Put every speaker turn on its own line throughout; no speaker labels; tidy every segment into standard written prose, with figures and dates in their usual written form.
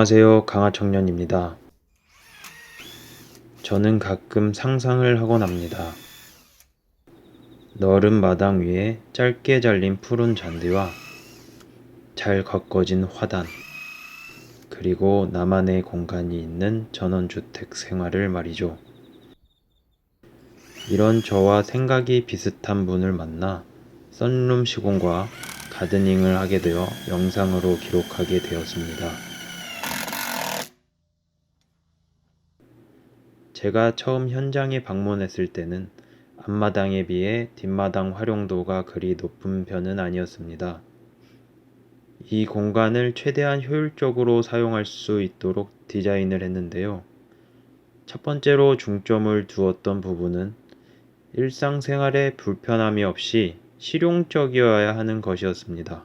안녕하세요. 강하청년입니다. 저는 가끔 상상을 하곤 합니다. 너른 마당 위에 짧게 잘린 푸른 잔디와 잘 가꿔진 화단, 그리고 나만의 공간이 있는 전원주택 생활을 말이죠. 이런 저와 생각이 비슷한 분을 만나 썬룸 시공과 가드닝을 하게 되어 영상으로 기록하게 되었습니다. 제가 처음 현장에 방문했을 때는 앞마당에 비해 뒷마당 활용도가 그리 높은 편은 아니었습니다. 이 공간을 최대한 효율적으로 사용할 수 있도록 디자인을 했는데요. 첫 번째로 중점을 두었던 부분은 일상생활에 불편함이 없이 실용적이어야 하는 것이었습니다.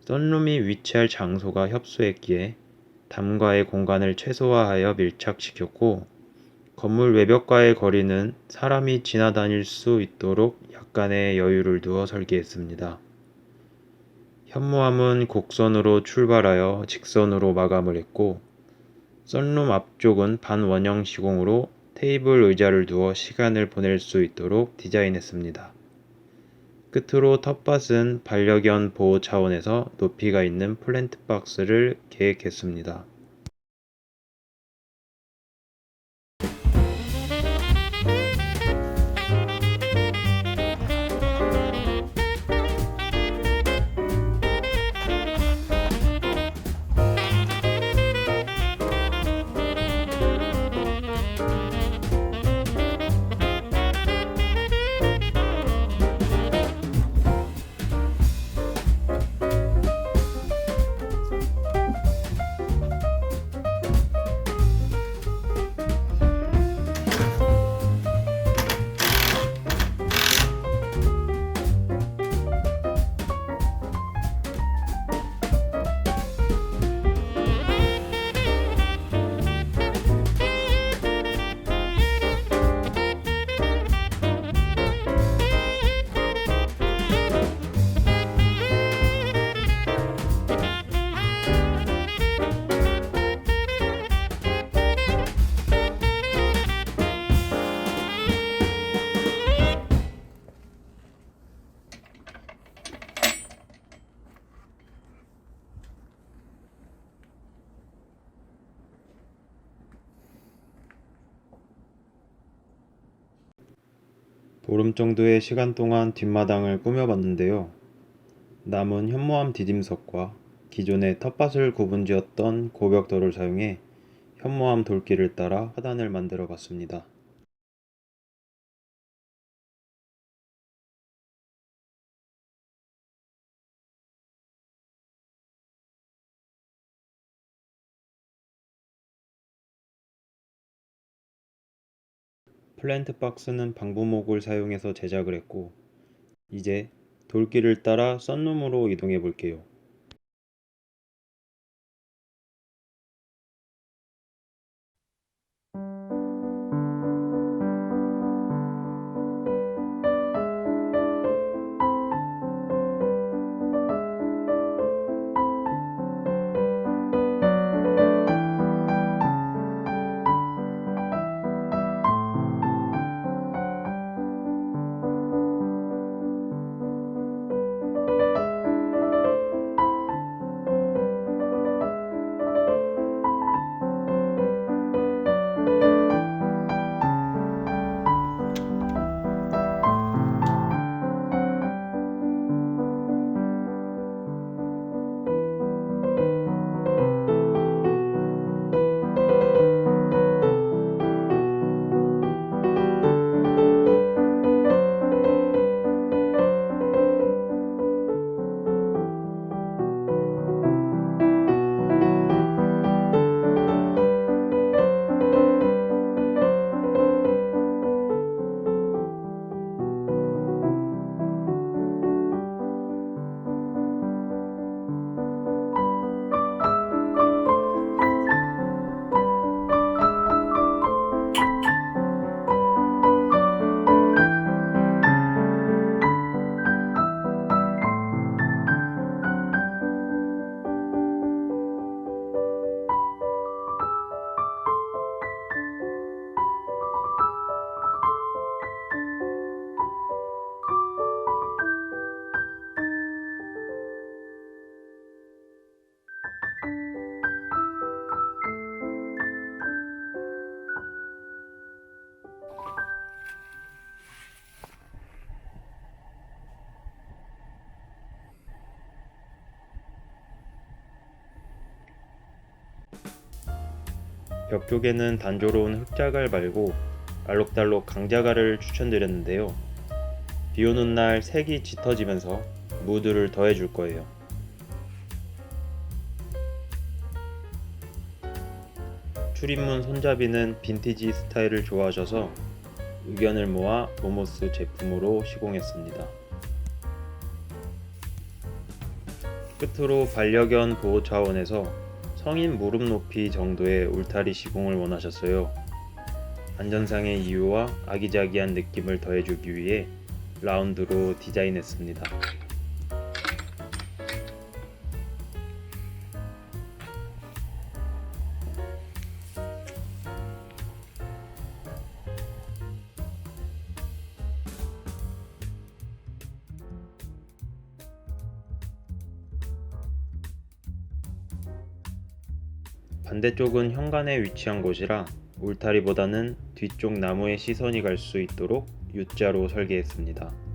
썬룸이 위치할 장소가 협소했기에 담과의 공간을 최소화하여 밀착시켰고, 건물 외벽과의 거리는 사람이 지나다닐 수 있도록 약간의 여유를 두어 설계했습니다. 현무암은 곡선으로 출발하여 직선으로 마감을 했고, 썬룸 앞쪽은 반원형 시공으로 테이블 의자를 두어 시간을 보낼 수 있도록 디자인했습니다. 끝으로 텃밭은 반려견 보호 차원에서 높이가 있는 플랜트 박스를 계획했습니다. 보름 정도의 시간 동안 뒷마당을 꾸며봤는데요. 남은 현무암 디딤석과 기존의 텃밭을 구분지었던 고벽돌을 사용해 현무암 돌길을 따라 화단을 만들어 봤습니다. 플랜트 박스는 방부목을 사용해서 제작을 했고, 이제 돌길을 따라 썬룸으로 이동해 볼게요. 벽 쪽에는 단조로운 흑자갈 말고 알록달록 강자갈을 추천드렸는데요. 비 오는 날 색이 짙어지면서 무드를 더해줄 거예요. 출입문 손잡이는 빈티지 스타일을 좋아하셔서 의견을 모아 모모스 제품으로 시공했습니다. 끝으로 반려견 보호 차원에서 성인 무릎 높이 정도의 울타리 시공을 원하셨어요. 안전상의 이유와 아기자기한 느낌을 더해주기 위해 라운드로 디자인했습니다. 반대쪽은 현관에 위치한 곳이라 울타리보다는 뒤쪽 나무에 시선이 갈 수 있도록 U자로 설계했습니다.